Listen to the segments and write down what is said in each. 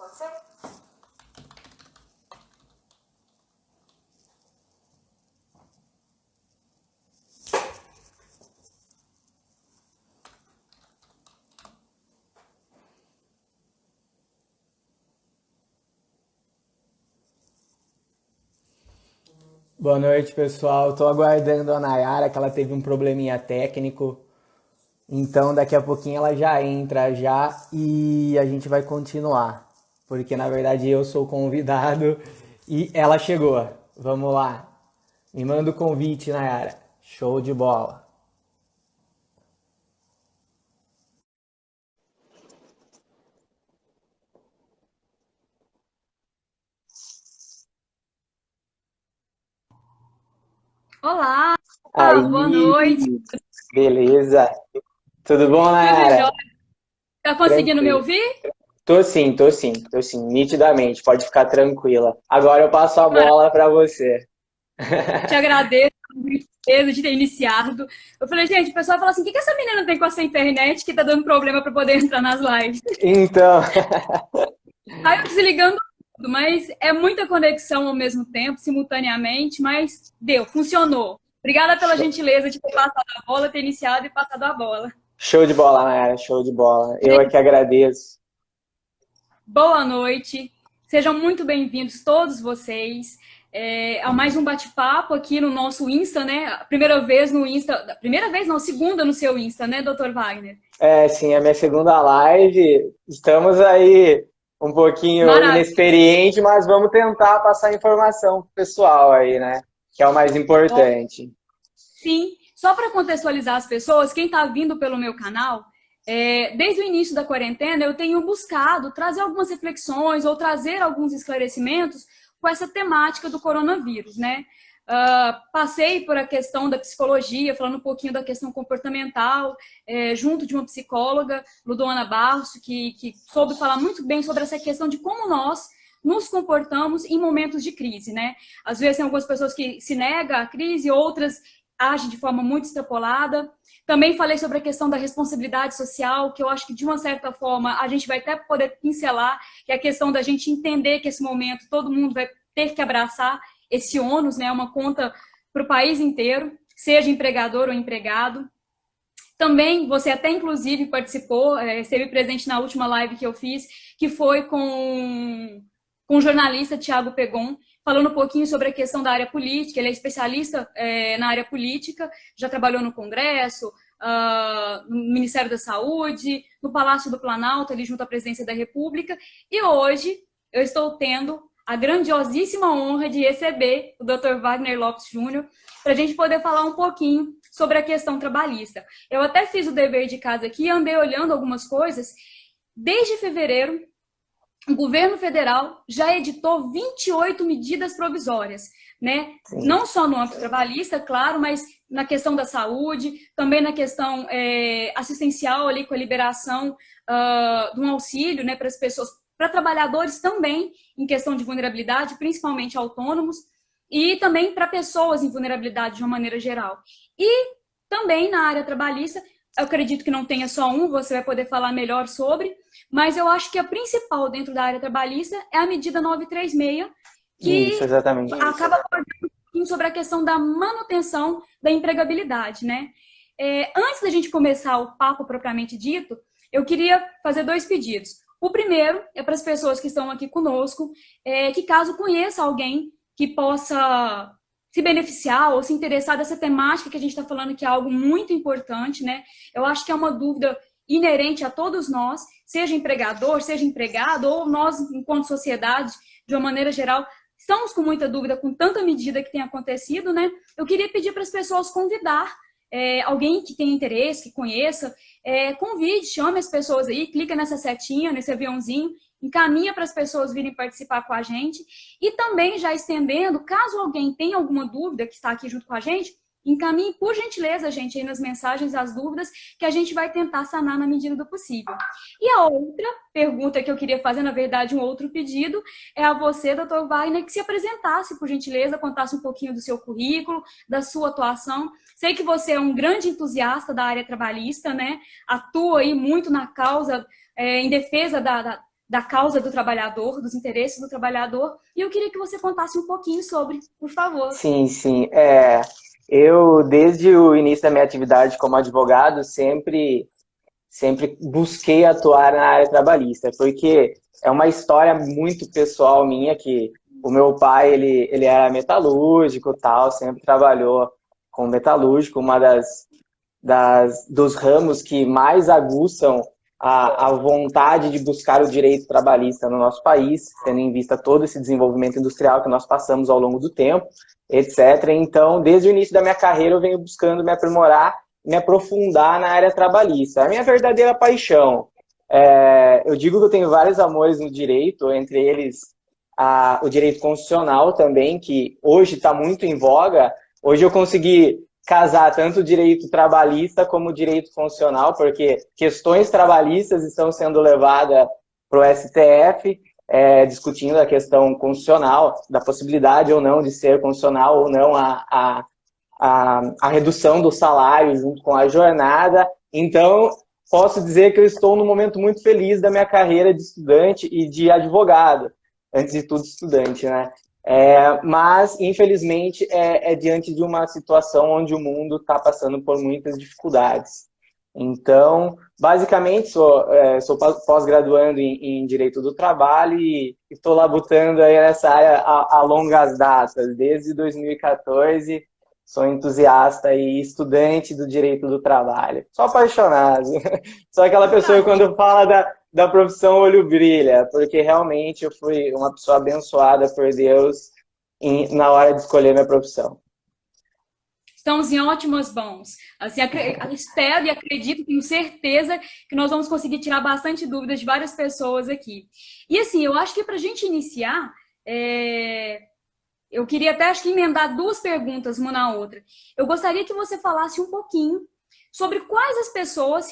Pode ser? Boa noite, pessoal. Estou aguardando a Nayara, que ela teve um probleminha técnico. Então, daqui a pouquinho ela já entra já e a gente vai continuar. Porque, na verdade, eu sou o convidado e ela chegou. Vamos lá. Me manda o convite, Nayara. Show de bola. Olá, boa Aí, noite, beleza. Tudo bom, tudo Nayara? jóia? Tá conseguindo me Tranquilo. ouvir? Tô sim, nitidamente. Pode ficar tranquila. Agora eu passo a Maravilha, bola para você. te agradeço de ter iniciado. Eu falei, gente, o pessoal fala assim, o que essa menina tem com essa internet que tá dando problema para poder entrar nas lives? Então, Aí eu desligando tudo, mas é muita conexão ao mesmo tempo, simultaneamente, mas deu, funcionou. Obrigada pela gentileza de ter passado a bola, ter iniciado e passado a bola. show de bola, Nayara, show de bola. Eu é Gente, que agradeço. boa noite, sejam muito bem-vindos todos vocês a mais um bate-papo aqui no nosso Insta, né? A primeira vez no Insta, primeira vez não, segunda no seu Insta, né, Dr. Wagner? É, sim, é a minha segunda live. Estamos aí um pouquinho Maravilha, inexperiente, mas vamos tentar passar informação pro pessoal aí, né? Que é o mais importante. sim. Só para contextualizar as pessoas, quem está vindo pelo meu canal, desde o início da quarentena, eu tenho buscado trazer algumas reflexões ou trazer alguns esclarecimentos com essa temática do coronavírus, né? Passei por a questão da psicologia, falando um pouquinho da questão comportamental, junto de uma psicóloga, Ludoana Barros, que soube falar muito bem sobre essa questão de como nós nos comportamos em momentos de crise, né? Às vezes tem algumas pessoas que se negam à crise, outras agem de forma muito extrapolada. Também falei sobre a questão da responsabilidade social, que eu acho que, de uma certa forma, a gente vai até poder pincelar, que é a questão da gente entender que esse momento todo mundo vai ter que abraçar esse ônus, né, uma conta para o país inteiro, seja empregador ou empregado. Também, você até inclusive participou, esteve presente na última live que eu fiz, que foi com o jornalista Tiago Pegon, falando um pouquinho sobre a questão da área política. Ele é especialista na área política, já trabalhou no Congresso, no Ministério da Saúde, no Palácio do Planalto, ali junto à Presidência da República. E hoje eu estou tendo a grandiosíssima honra de receber o Dr. Wagner Lopes Júnior para a gente poder falar um pouquinho sobre a questão trabalhista. Eu até fiz o dever de casa aqui, andei olhando algumas coisas. Desde fevereiro, o governo federal já editou 28 medidas provisórias, né? Sim. Não só no âmbito trabalhista, claro, mas na questão da saúde, também na questão assistencial ali com a liberação de um auxílio, né, para as pessoas, para trabalhadores também em questão de vulnerabilidade, principalmente autônomos, e também para pessoas em vulnerabilidade de uma maneira geral. E também na área trabalhista, eu acredito que não tenha só um, você vai poder falar melhor sobre, mas eu acho que a principal dentro da área trabalhista é a medida 936, Isso, que exatamente. acaba abordando um pouquinho sobre a questão da manutenção da empregabilidade, né? Antes da gente começar o papo propriamente dito, eu queria fazer dois pedidos. O primeiro é para as pessoas que estão aqui conosco, que caso conheça alguém que possa se beneficiar ou se interessar dessa temática que a gente está falando, que é algo muito importante, né? Eu acho que é uma dúvida inerente a todos nós, seja empregador, seja empregado, ou nós, enquanto sociedade, de uma maneira geral, estamos com muita dúvida com tanta medida que tem acontecido, né? Eu queria pedir para as pessoas convidar alguém que tenha interesse, que conheça, convide, chame as pessoas aí, clica nessa setinha, nesse aviãozinho, encaminha para as pessoas virem participar com a gente. E também, já estendendo, caso alguém tenha alguma dúvida que está aqui junto com a gente, encaminhe, por gentileza, gente, aí nas mensagens as dúvidas, que a gente vai tentar sanar na medida do possível. E a outra pergunta que eu queria fazer, na verdade, um outro pedido, é a você, doutor Wagner, que se apresentasse, por gentileza, contasse um pouquinho do seu currículo, da sua atuação. Sei que você é um grande entusiasta da área trabalhista, né? Atua aí muito na causa, em defesa da causa do trabalhador, dos interesses do trabalhador, e eu queria que você contasse um pouquinho sobre, por favor. Sim, sim. Eu, desde o início da minha atividade como advogado, sempre busquei atuar na área trabalhista, porque é uma história muito pessoal minha, que o meu pai, ele era metalúrgico e tal, sempre trabalhou com metalúrgico, dos ramos que mais aguçam a vontade de buscar o direito trabalhista no nosso país, tendo em vista todo esse desenvolvimento industrial que nós passamos ao longo do tempo, etc. Então, desde o início da minha carreira, eu venho buscando me aprimorar, me aprofundar na área trabalhista. A minha verdadeira paixão. Eu digo que eu tenho vários amores no direito, entre eles o direito constitucional também, que hoje está muito em voga. Hoje eu consegui casar tanto o direito trabalhista como o direito constitucional, porque questões trabalhistas estão sendo levadas para o STF, discutindo a questão constitucional, da possibilidade ou não de ser constitucional ou não a redução do salário junto com a jornada. Então, posso dizer que eu estou num momento muito feliz da minha carreira de estudante e de advogado. Antes de tudo, estudante, né? Mas, infelizmente, diante de uma situação onde o mundo está passando por muitas dificuldades. Então, basicamente, sou pós-graduando em Direito do Trabalho e estou labutando aí nessa área a longas datas. Desde 2014, sou entusiasta e estudante do Direito do Trabalho. Sou apaixonado. Sou aquela pessoa que quando fala da profissão, o olho brilha, porque realmente eu fui uma pessoa abençoada por Deus na hora de escolher minha profissão. Estamos em ótimas mãos. Assim, espero e acredito, tenho certeza que nós vamos conseguir tirar bastante dúvidas de várias pessoas aqui. E assim, eu acho que para a gente iniciar, eu queria até acho que emendar duas perguntas uma na outra. Eu gostaria que você falasse um pouquinho sobre quais as pessoas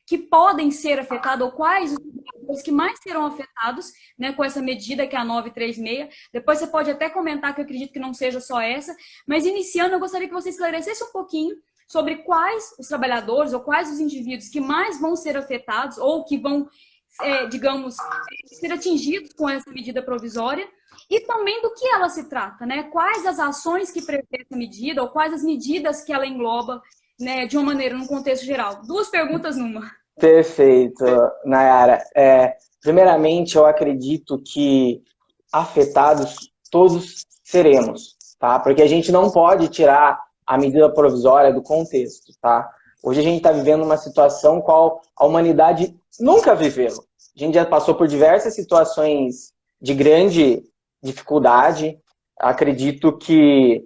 que podem ser afetadas, ou quais os que mais serão afetados, né, com essa medida que é a 936. Depois você pode até comentar, que eu acredito que não seja só essa, mas iniciando, eu gostaria que você esclarecesse um pouquinho sobre quais os trabalhadores ou quais os indivíduos que mais vão ser afetados ou que vão, digamos, ser atingidos com essa medida provisória e também do que ela se trata, né? Quais as ações que prevê essa medida ou quais as medidas que ela engloba, né, de uma maneira, num contexto geral. Duas perguntas numa. Perfeito, Nayara. Primeiramente, eu acredito que afetados todos seremos, tá? Porque a gente não pode tirar a medida provisória do contexto, tá? Hoje a gente está vivendo uma situação qual a humanidade nunca viveu. A gente já passou por diversas situações de grande dificuldade. Acredito que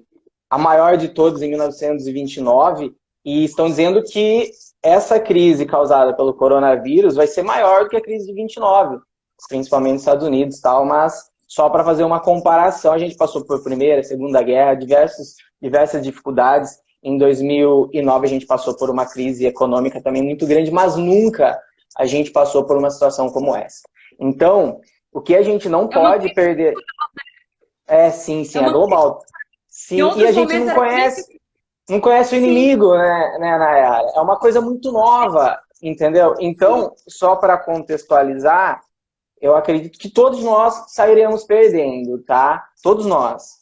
a maior de todas em 1929, e estão dizendo que essa crise causada pelo coronavírus vai ser maior do que a crise de 29, principalmente nos Estados Unidos e tal, mas só para fazer uma comparação, a gente passou por Primeira, Segunda Guerra, diversas dificuldades. Em 2009 a gente passou por uma crise econômica também muito grande, mas nunca a gente passou por uma situação como essa. Então, o que a gente não pode perder... Sim, é global. Sim, e a gente não conhece o inimigo, né, Nayara? É uma coisa muito nova, entendeu? Então, só para contextualizar, eu acredito que todos nós sairemos perdendo, tá? Todos nós.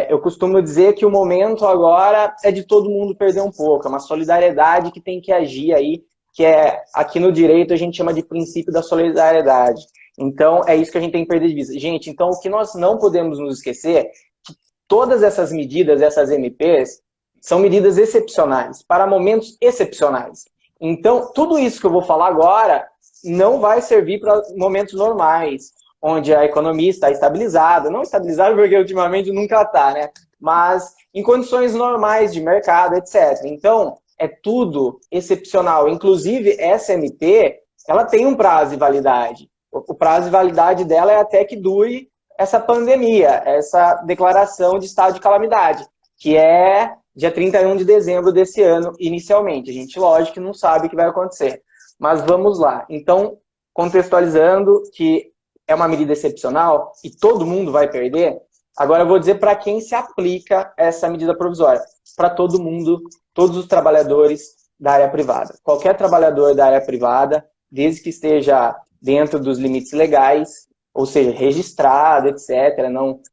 Eu costumo dizer que o momento agora é de todo mundo perder um pouco, é uma solidariedade que tem que agir aí, que aqui no direito a gente chama de princípio da solidariedade. Então, é isso que a gente tem que perder de vista. Gente, então o que nós não podemos nos esquecer é que todas essas medidas, essas MPs, são medidas excepcionais, para momentos excepcionais. Então, tudo isso que eu vou falar agora não vai servir para momentos normais, onde a economia está estabilizada. Não estabilizada porque ultimamente nunca está, né? Mas em condições normais de mercado, etc. Então, é tudo excepcional. Inclusive, essa MP, ela tem um prazo de validade. O prazo de validade dela é até que dure essa pandemia, essa declaração de estado de calamidade, que é dia 31 de dezembro desse ano, inicialmente. A gente, lógico, que não sabe o que vai acontecer. Mas vamos lá. Então, contextualizando que é uma medida excepcional e todo mundo vai perder, agora eu vou dizer para quem se aplica essa medida provisória. Para todo mundo, todos os trabalhadores da área privada. Qualquer trabalhador da área privada, desde que esteja dentro dos limites legais, ou seja, registrado, etc.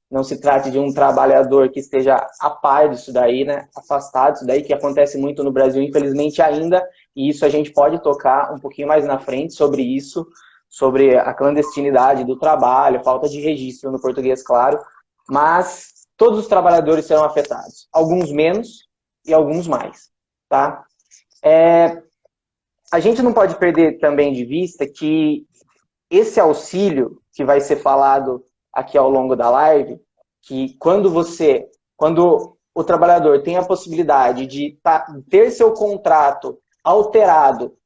Não se trate de um trabalhador que esteja a par disso daí, né? Afastado disso daí, que acontece muito no Brasil, infelizmente ainda, e isso a gente pode tocar um pouquinho mais na frente sobre isso, sobre a clandestinidade do trabalho, falta de registro no português, claro, mas todos os trabalhadores serão afetados, alguns menos e alguns mais, tá? A gente não pode perder também de vista que esse auxílio que vai ser falado aqui ao longo da live, que quando o trabalhador tem a possibilidade de ter seu contrato alterado,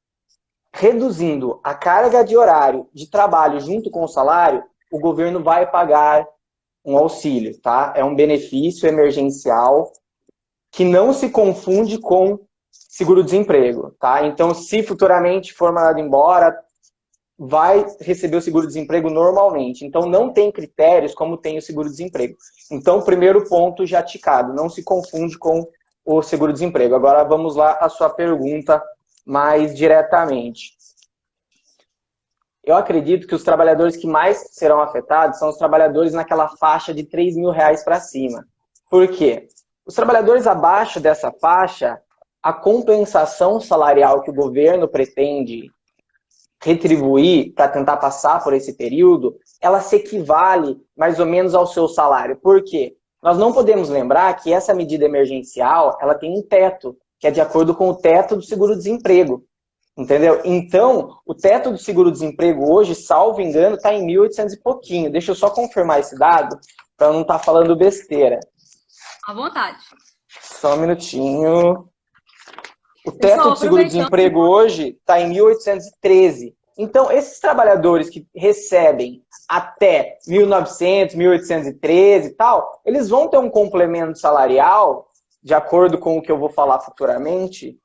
reduzindo a carga de horário de trabalho junto com o salário, o governo vai pagar um auxílio, tá? É um benefício emergencial que não se confunde com seguro-desemprego, tá? Então, se futuramente for mandado embora, vai receber o seguro-desemprego normalmente. Então, não tem critérios como tem o seguro-desemprego. Então, primeiro ponto já ticado, não se confunde com o seguro-desemprego. Agora, vamos lá à sua pergunta mais diretamente. Eu acredito que os trabalhadores que mais serão afetados são os trabalhadores naquela faixa de R$3.000 para cima. Por quê? Os trabalhadores abaixo dessa faixa, a compensação salarial que o governo pretende retribuir para tentar passar por esse período, ela se equivale mais ou menos ao seu salário. Por quê? Nós não podemos lembrar que essa medida emergencial, ela tem um teto, que é de acordo com o teto do seguro-desemprego. Entendeu? Então, o teto do seguro-desemprego hoje, salvo engano, está em 1.800 e pouquinho. Deixa eu só confirmar esse dado, para eu não estar falando besteira. À vontade. Só um minutinho. O teto do seguro-desemprego hoje está em 1.813. Então, esses trabalhadores que recebem até 1.900, 1.813 e tal, eles vão ter um complemento salarial, de acordo com o que eu vou falar futuramente,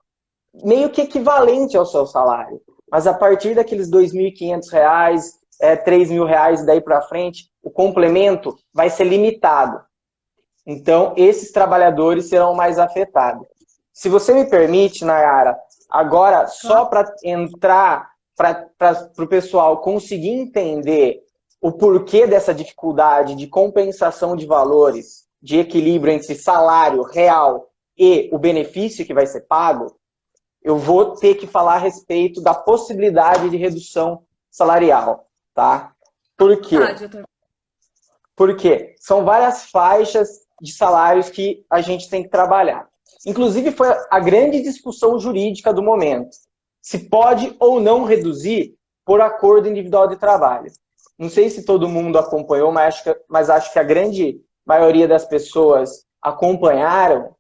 meio que equivalente ao seu salário. Mas a partir daqueles R$2.500, R$3.000 daí para frente, o complemento vai ser limitado. Então, esses trabalhadores serão mais afetados. Se você me permite, Nayara, agora só para entrar, para o pessoal conseguir entender o porquê dessa dificuldade de compensação de valores, de equilíbrio entre salário real e o benefício que vai ser pago, eu vou ter que falar a respeito da possibilidade de redução salarial, tá? Por quê? Porque são várias faixas de salários que a gente tem que trabalhar. Inclusive, foi a grande discussão jurídica do momento. Se pode ou não reduzir por acordo individual de trabalho. Não sei se todo mundo acompanhou, mas acho que a grande maioria das pessoas acompanharam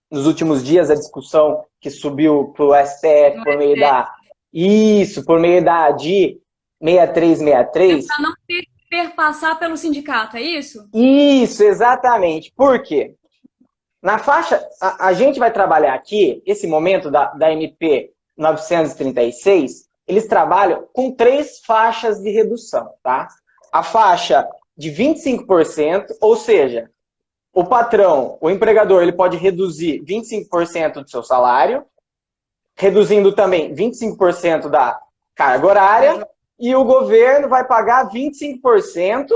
nos últimos dias a discussão que subiu para o STF por meio da... Isso, por meio da ADI 6363. Para não perpassar pelo sindicato, é isso? Isso, exatamente. Por quê? Na faixa, a gente vai trabalhar aqui, esse momento da MP 936, eles trabalham com 3 faixas de redução, tá? A faixa de 25%, ou seja, o patrão, o empregador, ele pode reduzir 25% do seu salário, reduzindo também 25% da carga horária, e o governo vai pagar 25%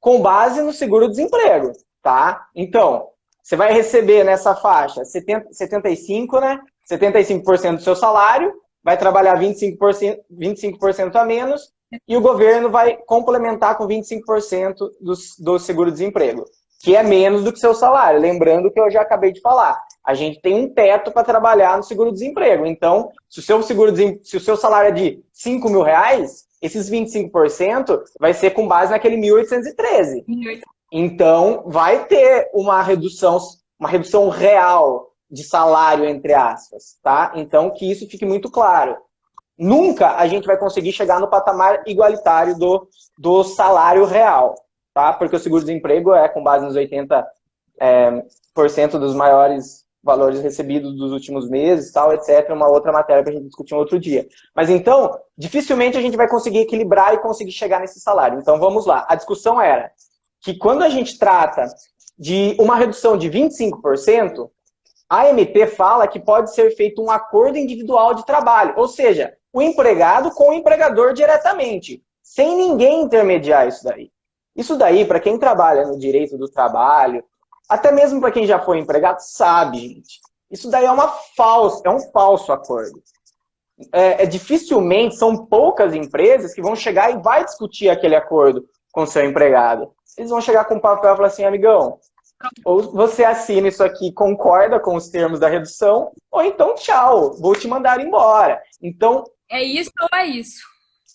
com base no seguro-desemprego, tá? Então, você vai receber nessa faixa 75%, né? 75% do seu salário, vai trabalhar 25% a menos, e o governo vai complementar com 25% do seguro-desemprego, que é menos do que seu salário. Lembrando que eu já acabei de falar, a gente tem um teto para trabalhar no seguro-desemprego. Então, se o seu salário é de R$5.000, esses 25% vai ser com base naquele 1.813. Então, vai ter uma redução real de salário, entre aspas, tá? Então, que isso fique muito claro. Nunca a gente vai conseguir chegar no patamar igualitário do salário real, tá? Porque o seguro-desemprego é com base nos 80% dos maiores valores recebidos dos últimos meses, tal, etc. Uma outra matéria que a gente discutiu um outro dia. Mas então, dificilmente a gente vai conseguir equilibrar e conseguir chegar nesse salário. Então, vamos lá. A discussão era que quando a gente trata de uma redução de 25%, a MP fala que pode ser feito um acordo individual de trabalho. Ou seja, o empregado com o empregador diretamente, sem ninguém intermediar isso daí. Isso daí, para quem trabalha no direito do trabalho, até mesmo para quem já foi empregado, sabe, gente. Isso daí é um falso acordo. Dificilmente, são poucas empresas que vão chegar e vai discutir aquele acordo com o seu empregado. Eles vão chegar com um papel e falar assim, amigão, ou você assina isso aqui, concorda com os termos da redução, ou então tchau, vou te mandar embora. Então, é isso ou é isso?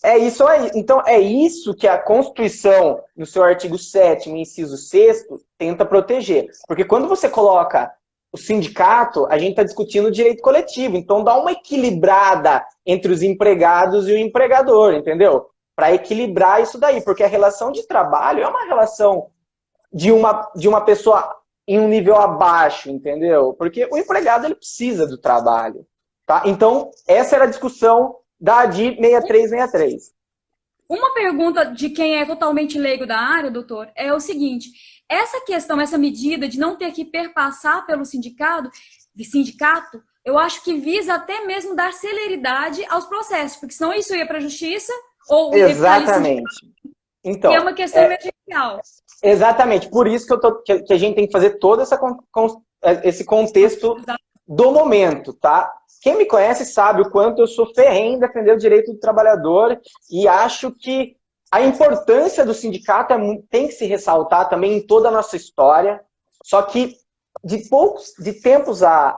É isso aí. Então, é isso que a Constituição, no seu artigo 7º, inciso 6º, tenta proteger. Porque quando você coloca o sindicato, a gente está discutindo o direito coletivo. Então, dá uma equilibrada entre os empregados e o empregador, entendeu? Para equilibrar isso daí. Porque a relação de trabalho é uma relação de uma pessoa em um nível abaixo, entendeu? Porque o empregado, ele precisa do trabalho. Tá? Então, essa era a discussão da ADI 6363. Uma pergunta de quem é totalmente leigo da área, doutor, é o seguinte: essa questão, essa medida de não ter que perpassar pelo sindicato, eu acho que visa até mesmo dar celeridade aos processos, porque senão isso ia para a justiça ou Exatamente. Então, e é uma questão emergencial. Exatamente. Por isso que a gente tem que fazer todo esse contexto do momento, tá? Quem me conhece sabe o quanto eu sou ferrenho em defender o direito do trabalhador e acho que a importância do sindicato tem que se ressaltar também em toda a nossa história. Só que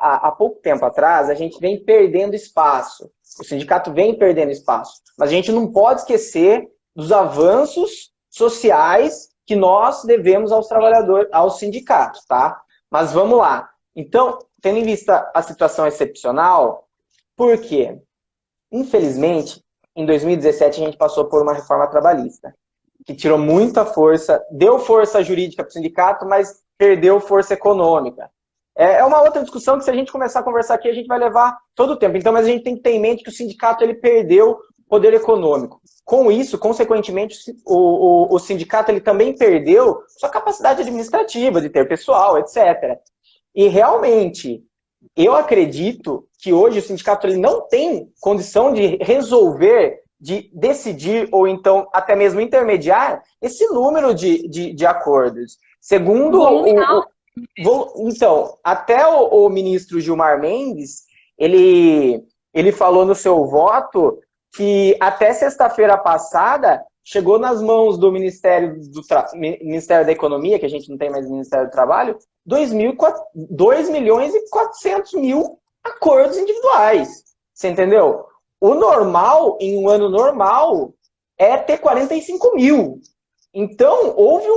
há pouco tempo atrás, a gente vem perdendo espaço. O sindicato vem perdendo espaço. Mas a gente não pode esquecer dos avanços sociais que nós devemos aos trabalhadores, aos sindicatos, tá? Mas vamos lá. Então, tendo em vista a situação excepcional, por quê? Infelizmente, em 2017 a gente passou por uma reforma trabalhista, que tirou muita força, deu força jurídica para o sindicato, mas perdeu força econômica. É uma outra discussão que se a gente começar a conversar aqui, a gente vai levar todo o tempo. Então, mas a gente tem que ter em mente que o sindicato ele perdeu poder econômico. Com isso, consequentemente, o sindicato ele também perdeu sua capacidade administrativa de ter pessoal, etc. E realmente, eu acredito que hoje o sindicato ele não tem condição de resolver, de decidir, ou então até mesmo intermediar esse número de acordos. Segundo então, até o ministro Gilmar Mendes, ele falou no seu voto que até sexta-feira passada chegou nas mãos do Ministério da Economia, que a gente não tem mais Ministério do Trabalho, 2.400.000 acordos individuais. Você entendeu? O normal, em um ano normal, é ter 45.000. Então, houve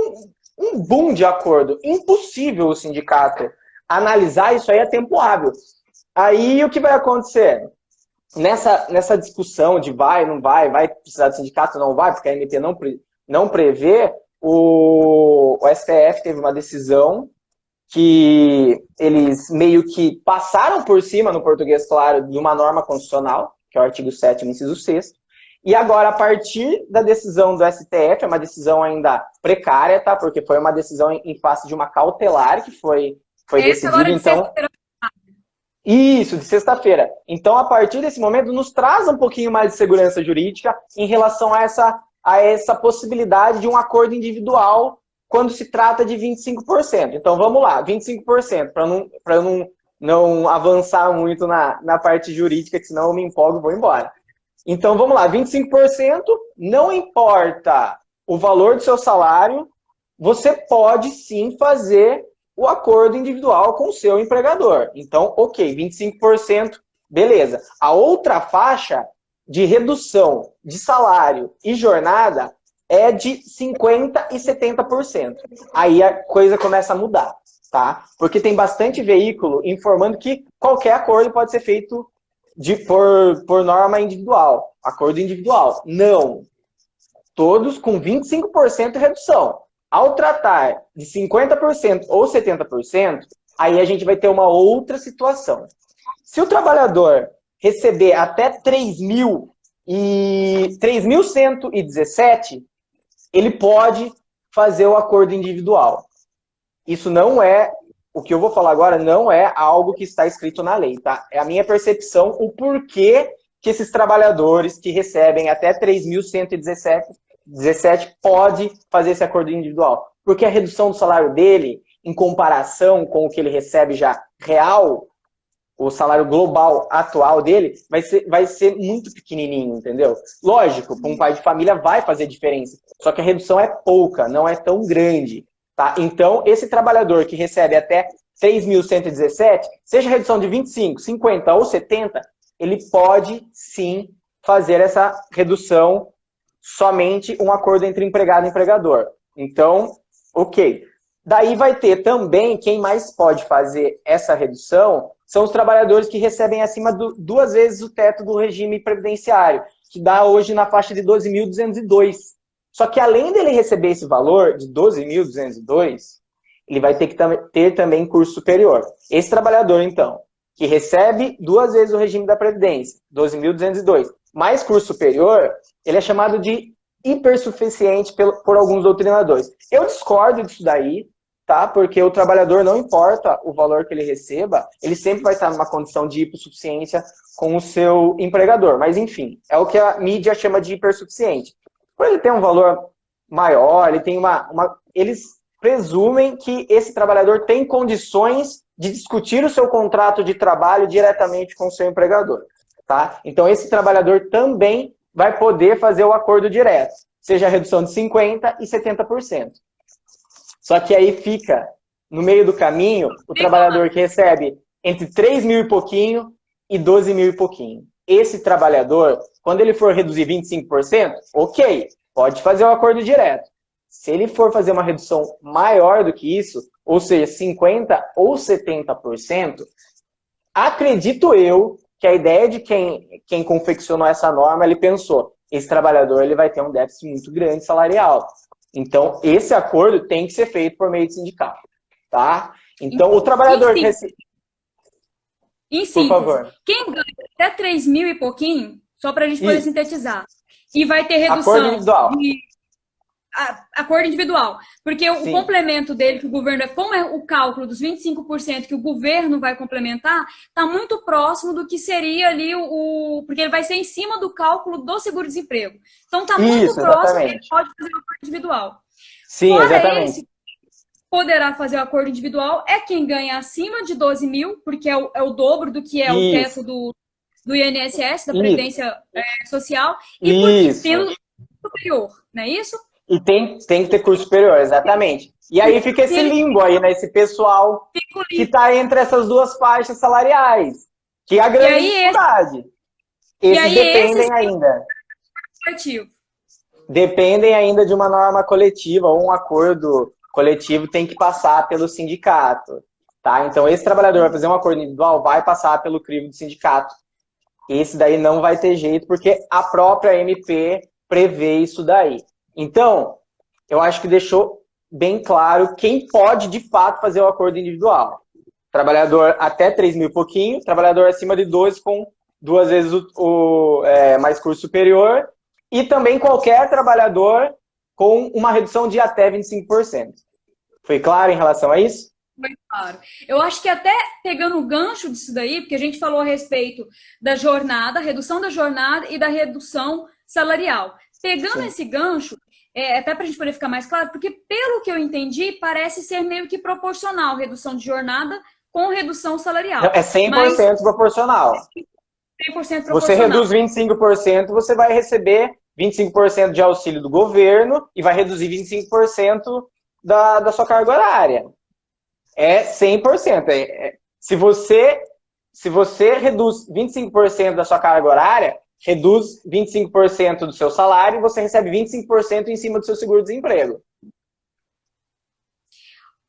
um boom de acordo. Impossível o sindicato analisar isso aí a tempo hábil. Aí, o que vai acontecer? Nessa discussão de vai precisar do sindicato, não vai, porque a MP não prevê, o STF teve uma decisão que eles meio que passaram por cima, no português claro, de uma norma constitucional, que é o artigo 7º, inciso 6º, e agora, a partir da decisão do STF, é uma decisão ainda precária, tá? Porque foi uma decisão em face de uma cautelar que foi decidida, então... Isso, de sexta-feira. Então, a partir desse momento, nos traz um pouquinho mais de segurança jurídica em relação a essa possibilidade de um acordo individual quando se trata de 25%. Então, vamos lá, 25%, para eu não avançar muito na parte jurídica, que senão eu me empolgo e vou embora. Então, vamos lá, 25%, não importa o valor do seu salário, você pode sim fazer o acordo individual com o seu empregador. Então, ok, 25%, beleza. A outra faixa de redução de salário e jornada é de 50% e 70%. Aí a coisa começa a mudar, tá? Porque tem bastante veículo informando que qualquer acordo pode ser feito por norma individual, acordo individual. Não. Todos com 25% de redução. Ao tratar de 50% ou 70%, aí a gente vai ter uma outra situação. Se o trabalhador receber até 3.117, ele pode fazer o acordo individual. Isso não é, o que eu vou falar agora não é algo que está escrito na lei, tá? É a minha percepção, o porquê que esses trabalhadores que recebem até 3.117 pode fazer esse acordo individual. Porque a redução do salário dele, em comparação com o que ele recebe já real, o salário global atual dele, vai ser muito pequenininho, entendeu? Lógico, para um pai de família vai fazer diferença, só que a redução é pouca, não é tão grande. Tá? Então, esse trabalhador que recebe até 3.117, seja redução de 25, 50 ou 70, ele pode sim fazer essa redução somente um acordo entre empregado e empregador. Então, ok. Daí vai ter também, quem mais pode fazer essa redução, são os trabalhadores que recebem acima de 2 vezes o teto do regime previdenciário, que dá hoje na faixa de 12.202. Só que além dele receber esse valor de 12.202, ele vai ter que ter também curso superior. Esse trabalhador, então, que recebe 2 vezes o regime da Previdência, 12.202, mais curso superior, ele é chamado de hipersuficiente por alguns doutrinadores. Eu discordo disso daí, tá? Porque o trabalhador, não importa o valor que ele receba, ele sempre vai estar numa condição de hipossuficiência com o seu empregador. Mas, enfim, é o que a mídia chama de hipersuficiente. Quando ele tem um valor maior, ele tem eles presumem que esse trabalhador tem condições de discutir o seu contrato de trabalho diretamente com o seu empregador, tá? Então, esse trabalhador também vai poder fazer o acordo direto, seja a redução de 50% e 70%. Só que aí fica, no meio do caminho, o trabalhador que recebe entre 3 mil e pouquinho e 12 mil e pouquinho. Esse trabalhador, quando ele for reduzir 25%, ok, pode fazer o acordo direto. Se ele for fazer uma redução maior do que isso, ou seja, 50% ou 70%, acredito eu que a ideia de quem confeccionou essa norma, ele pensou, esse trabalhador ele vai ter um déficit muito grande salarial. Então, esse acordo tem que ser feito por meio de sindicato, tá? Então, o trabalhador que recebe... Em síntese, por favor. Quem ganha até 3 mil e pouquinho, só para a gente poder sintetizar, e vai ter redução acordo individual. Acordo individual. Porque o complemento dele, que o governo, como é o cálculo dos 25% que o governo vai complementar, está muito próximo do que seria ali porque ele vai ser em cima do cálculo do seguro-desemprego. Então está muito próximo, ele pode fazer o acordo individual. Sim, exatamente. Esse poderá fazer o acordo individual é quem ganha acima de 12 mil, porque é o dobro do que é o teto do INSS, da Previdência Social, e porque tem o superior, não é isso? E tem que ter curso superior, exatamente. E aí fica esse limbo aí, né? Esse pessoal que está entre essas duas faixas salariais. Que é a grande dificuldade. Esses dependem ainda. Dependem ainda de uma norma coletiva ou um acordo coletivo tem que passar pelo sindicato. Tá? Então, esse trabalhador vai fazer um acordo individual, vai passar pelo crivo do sindicato. Esse daí não vai ter jeito, porque a própria MP prevê isso daí. Então, eu acho que deixou bem claro quem pode, de fato, fazer o acordo individual. Trabalhador até 3 mil e pouquinho, trabalhador acima de 12 com 2 vezes mais curso superior, e também qualquer trabalhador com uma redução de até 25%. Foi claro em relação a isso? Foi claro. Eu acho que até pegando o gancho disso daí, porque a gente falou a respeito da jornada, redução da jornada e da redução salarial. Pegando esse gancho, até para a gente poder ficar mais claro, porque pelo que eu entendi, parece ser meio que proporcional redução de jornada com redução salarial. Não, é 100% proporcional. 100% proporcional. Você reduz 25%, você vai receber 25% de auxílio do governo e vai reduzir 25% da sua carga horária. É 100%. Se você reduz 25% da sua carga horária, reduz 25% do seu salário e você recebe 25% em cima do seu seguro-desemprego.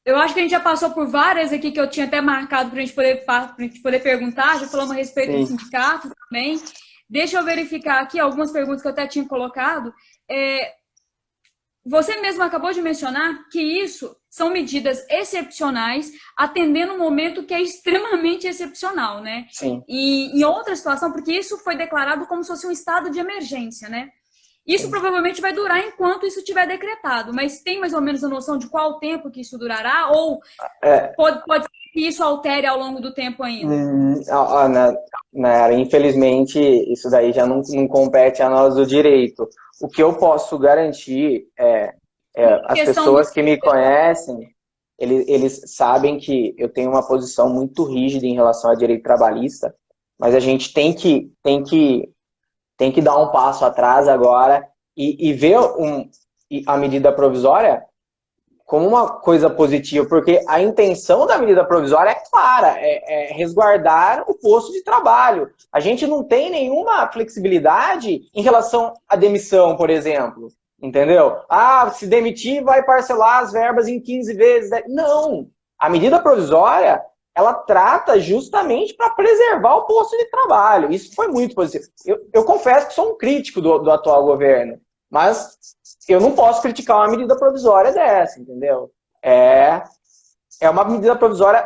Eu acho que a gente já passou por várias aqui que eu tinha até marcado para a gente poder perguntar. Já falamos a respeito do sindicato também. Deixa eu verificar aqui algumas perguntas que eu até tinha colocado. Você mesmo acabou de mencionar que isso são medidas excepcionais, atendendo um momento que é extremamente excepcional, né? Sim. E em outra situação, porque isso foi declarado como se fosse um estado de emergência, né? Isso provavelmente vai durar enquanto isso estiver decretado, mas tem mais ou menos a noção de qual tempo que isso durará? Ou pode ser que isso altere ao longo do tempo ainda? Infelizmente, isso daí já não compete a nós do direito. O que eu posso garantir as pessoas que me conhecem, eles sabem que eu tenho uma posição muito rígida em relação ao direito trabalhista, mas a gente tem que dar um passo atrás agora e ver a medida provisória como uma coisa positiva, porque a intenção da medida provisória é clara, é resguardar o posto de trabalho. A gente não tem nenhuma flexibilidade em relação à demissão, por exemplo, entendeu? Se demitir vai parcelar as verbas em 15 vezes. Não! A medida provisória, ela trata justamente para preservar o posto de trabalho. Isso foi muito positivo. Eu confesso que sou um crítico do atual governo, mas eu não posso criticar uma medida provisória dessa, entendeu? É uma medida provisória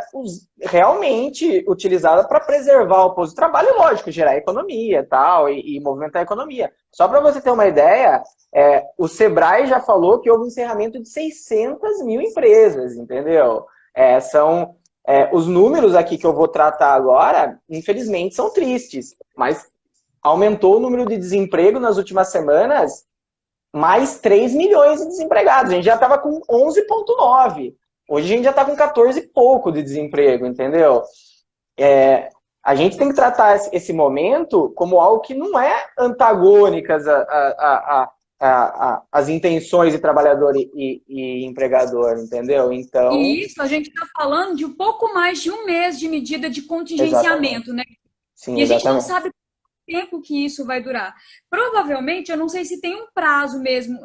realmente utilizada para preservar o posto de trabalho e, lógico, gerar economia e movimentar a economia. Só para você ter uma ideia, o Sebrae já falou que houve um encerramento de 600 mil empresas, entendeu? Os números aqui que eu vou tratar agora, infelizmente, são tristes, mas aumentou o número de desemprego nas últimas semanas, mais 3 milhões de desempregados. A gente já estava com 11,9. Hoje a gente já está com 14 e pouco de desemprego, entendeu? A gente tem que tratar esse momento como algo que não é antagônicas às intenções de trabalhador e empregador, entendeu? Então... E isso, a gente está falando de um pouco mais de um mês de medida de contingenciamento, né? Sim, e a gente exatamente. não sabe tempo que isso vai durar. Provavelmente, eu não sei se tem um prazo mesmo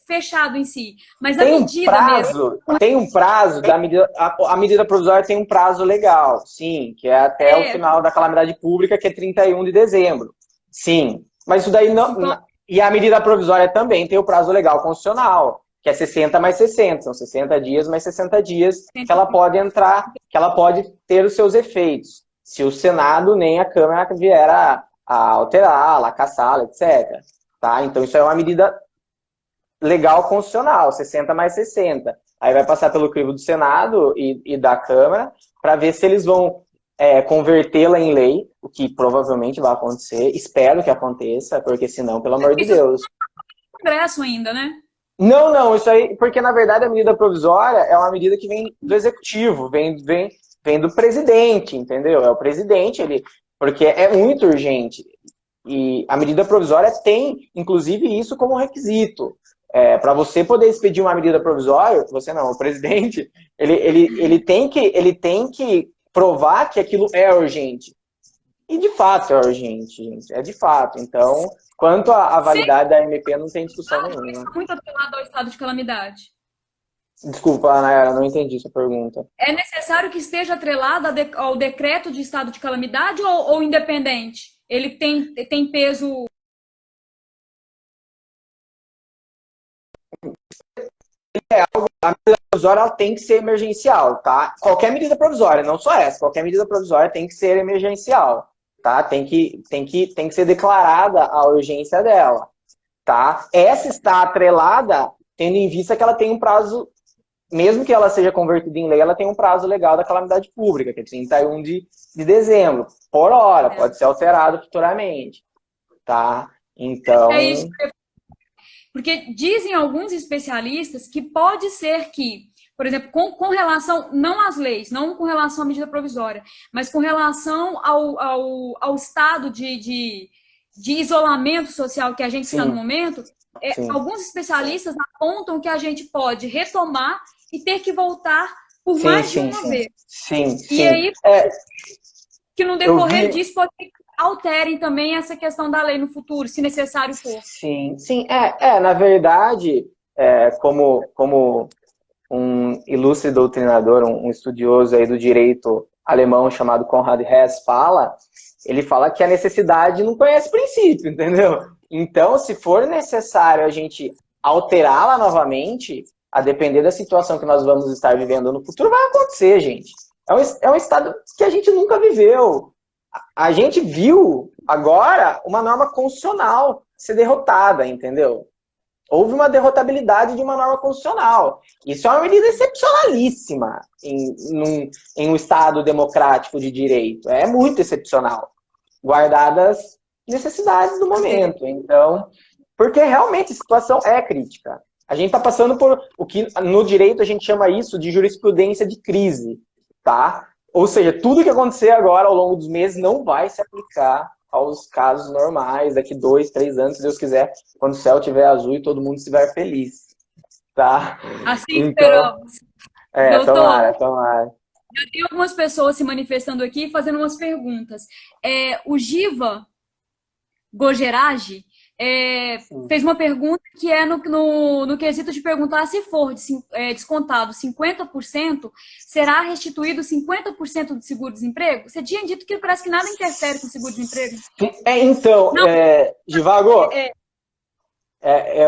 fechado em si, mas a medida mesmo... Tem um prazo da medida... A medida provisória tem um prazo legal, sim, que é até o final da calamidade pública, que é 31 de dezembro. Sim, mas isso daí não... E a medida provisória também tem o prazo legal constitucional, que é 60 mais 60, são 60 dias mais 60 dias que ela pode entrar, que ela pode ter os seus efeitos, se o Senado nem a Câmara vier a alterá-la, a cassá-la, etc. Tá? Então isso é uma medida legal constitucional, 60 mais 60. Aí vai passar pelo crivo do Senado e da Câmara para ver se eles vão convertê-la em lei, o que provavelmente vai acontecer. Espero que aconteça, porque senão, pelo amor de Deus... Congresso ainda, né? Não, isso aí... Porque, na verdade, a medida provisória é uma medida que vem do Executivo, vem do presidente, entendeu? É o presidente, porque é muito urgente. E a medida provisória tem, inclusive, isso como requisito. Para você poder expedir uma medida provisória, você não, o presidente, ele tem que provar que aquilo é urgente. E de fato é urgente, gente. É de fato. Então, quanto à validade da MP, não tem discussão nenhuma. Muito atrelado ao estado de calamidade. Desculpa, Nayara, não entendi sua pergunta. É necessário que esteja atrelado ao decreto de estado de calamidade ou independente? Ele tem peso... A medida provisória ela tem que ser emergencial, tá? Qualquer medida provisória, não só essa, qualquer medida provisória tem que ser emergencial, tá? Tem que ser declarada a urgência dela, tá? Essa está atrelada tendo em vista que ela tem um prazo, mesmo que ela seja convertida em lei, ela tem um prazo legal da calamidade pública, que é 31 de dezembro, por hora, pode ser alterado futuramente, tá? Então... É isso. Porque dizem alguns especialistas que pode ser que, por exemplo, com relação, não às leis, não com relação à medida provisória, mas com relação ao estado de isolamento social que a gente está no momento, alguns especialistas apontam que a gente pode retomar e ter que voltar por mais de uma vez. Sim. E aí, que no decorrer disso pode ser que alterem também essa questão da lei no futuro, se necessário for. Sim. Na verdade, como um ilustre doutrinador, um estudioso aí do direito alemão chamado Konrad Hess fala, ele fala que a necessidade não conhece princípio, entendeu? Então, se for necessário a gente alterá-la novamente, a depender da situação que nós vamos estar vivendo no futuro, vai acontecer, gente. É um estado que a gente nunca viveu. A gente viu agora uma norma constitucional. ser derrotada, entendeu? Houve uma derrotabilidade de uma norma constitucional. Isso é uma medida excepcionalíssima em um Estado democrático de direito. É muito excepcional, guardadas necessidades do momento. Então, porque realmente a situação é crítica. A gente está passando por o que no direito a gente chama isso de jurisprudência de crise, tá? Ou seja, tudo que acontecer agora ao longo dos meses não vai se aplicar aos casos normais, daqui 2, 3 anos, se Deus quiser, quando o céu estiver azul e todo mundo estiver feliz, tá? Assim Então, esperamos. tomara, Doutor, tomara. eu tenho algumas pessoas se manifestando aqui, fazendo umas perguntas. O Giva Gogerage fez uma pergunta que é no quesito de perguntar se for descontado 50%, será restituído 50% do seguro-desemprego? Você tinha dito que parece que nada interfere com o seguro-desemprego. Então, Não, Givago,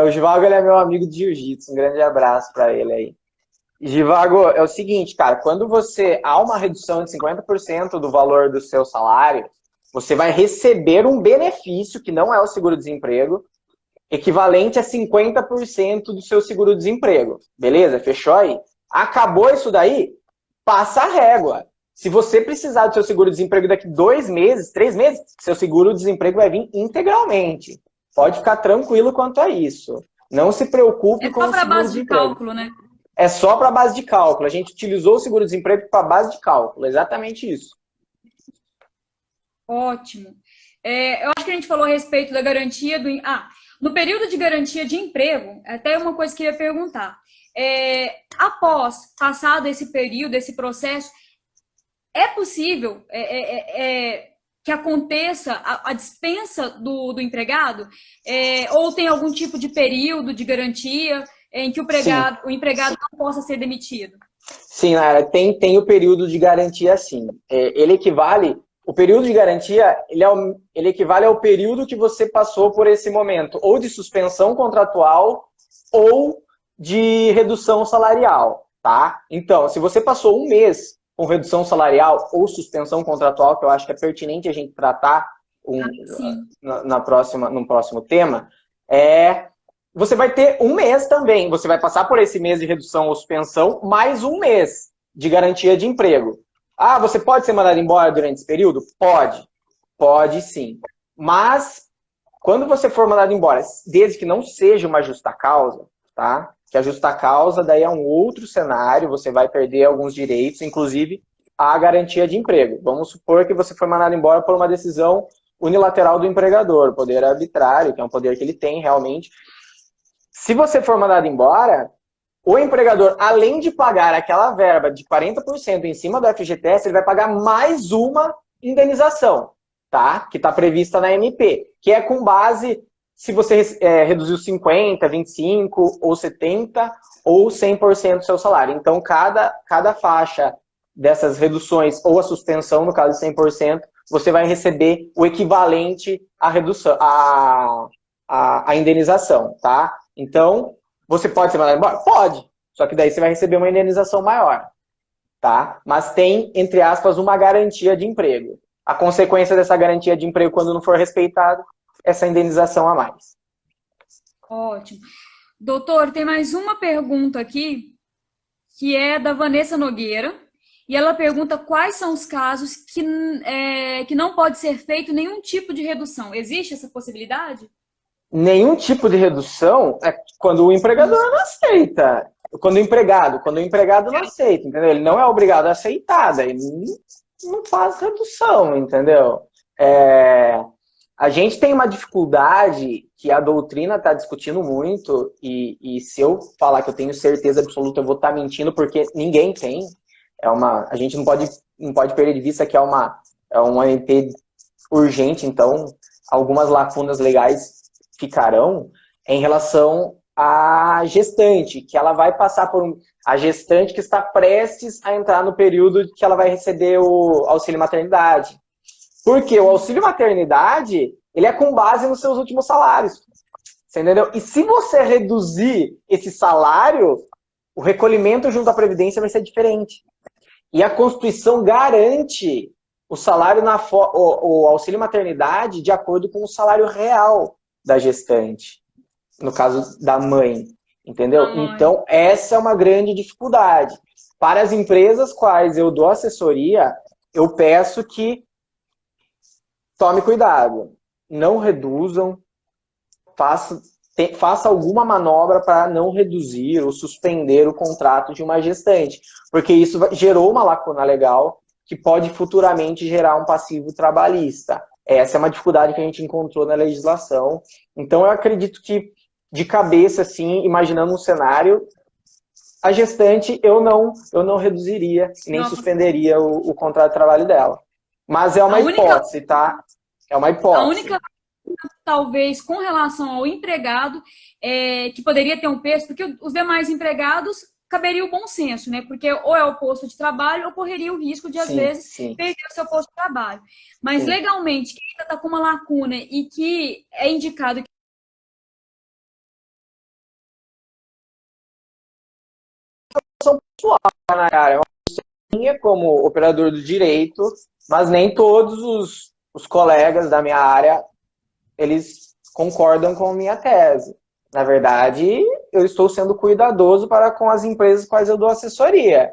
o Givago ele é meu amigo de jiu-jitsu, um grande abraço para ele aí. Givago, é o seguinte, cara, quando há uma redução de 50% do valor do seu salário, você vai receber um benefício, que não é o seguro-desemprego, equivalente a 50% do seu seguro-desemprego. Beleza? Fechou aí? Acabou isso daí? Passa a régua. Se você precisar do seu seguro-desemprego daqui 2 meses, 3 meses, seu seguro-desemprego vai vir integralmente. Pode ficar tranquilo quanto a isso. Não se preocupe com o seguro-desemprego. É só para base de cálculo, né? É só para base de cálculo. A gente utilizou o seguro-desemprego para base de cálculo. Exatamente isso. Ótimo. Eu acho que a gente falou a respeito da garantia do... no período de garantia de emprego, até uma coisa que eu ia perguntar. Após passado esse período, esse processo, é possível que aconteça a dispensa do empregado? Ou tem algum tipo de período de garantia em que o empregado não possa ser demitido? Sim, Nayara, tem o período de garantia, sim. Ele equivale... O período de garantia, ele equivale ao período que você passou por esse momento, ou de suspensão contratual, ou de redução salarial, tá? Então, se você passou 1 mês com redução salarial ou suspensão contratual, que eu acho que é pertinente a gente tratar no próximo tema, você vai ter 1 mês também. Você vai passar por esse mês de redução ou suspensão, mais 1 mês de garantia de emprego. Você pode ser mandado embora durante esse período? Pode. Pode sim. Mas, quando você for mandado embora, desde que não seja uma justa causa, tá? Que a justa causa daí é um outro cenário, você vai perder alguns direitos, inclusive a garantia de emprego. Vamos supor que você foi mandado embora por uma decisão unilateral do empregador, o poder arbitrário, que é um poder que ele tem realmente. Se você for mandado embora, o empregador, além de pagar aquela verba de 40% em cima do FGTS, ele vai pagar mais uma indenização, tá? Que está prevista na MP, que é com base se você reduziu 50%, 25% ou 70% ou 100% do seu salário. Então, cada faixa dessas reduções, ou a suspensão, no caso de 100%, você vai receber o equivalente à redução, à indenização, tá? Então, você pode ser mandado embora? Pode. Só que daí você vai receber uma indenização maior, tá? Mas tem, entre aspas, uma garantia de emprego. A consequência dessa garantia de emprego, quando não for respeitado, essa indenização a mais. Ótimo. Doutor, tem mais uma pergunta aqui, que é da Vanessa Nogueira, e ela pergunta quais são os casos que não pode ser feito nenhum tipo de redução. Existe essa possibilidade? Nenhum tipo de redução é quando o empregador não aceita. Quando o empregado não aceita, entendeu? Ele não é obrigado a aceitar, daí não faz redução, entendeu? A gente tem uma dificuldade que a doutrina está discutindo muito, e se eu falar que eu tenho certeza absoluta, eu vou estar mentindo, porque ninguém tem. A gente não pode perder de vista que é um MP urgente, então algumas lacunas legais ficarão em relação à gestante, que ela vai passar por a gestante que está prestes a entrar no período que ela vai receber o auxílio maternidade. Porque o auxílio maternidade, ele é com base nos seus últimos salários. Você entendeu? E se você reduzir esse salário, o recolhimento junto à Previdência vai ser diferente. E a Constituição garante o salário o auxílio maternidade de acordo com o salário real. da gestante, no caso da mãe, entendeu? Da mãe. Então, essa é uma grande dificuldade. Para as empresas quais eu dou assessoria, eu peço que tome cuidado, não reduzam, faça alguma manobra para não reduzir ou suspender o contrato de uma gestante, porque isso gerou uma lacuna legal que pode futuramente gerar um passivo trabalhista. Essa é uma dificuldade que a gente encontrou na legislação. Então, eu acredito que, de cabeça, assim, imaginando um cenário, a gestante eu não reduziria, nem suspenderia o contrato de trabalho dela. Mas é uma hipótese, tá? É uma hipótese. A única, talvez, com relação ao empregado, que poderia ter um peso, porque os demais empregados caberia o bom senso, né? Porque ou é o posto de trabalho ou correria o risco de, às vezes, perder o seu posto de trabalho. Mas, legalmente, quem ainda está com uma lacuna e que é indicado que como operador do direito, mas nem todos os colegas da minha área, eles concordam com a minha tese. Na verdade, eu estou sendo cuidadoso para com as empresas quais eu dou assessoria.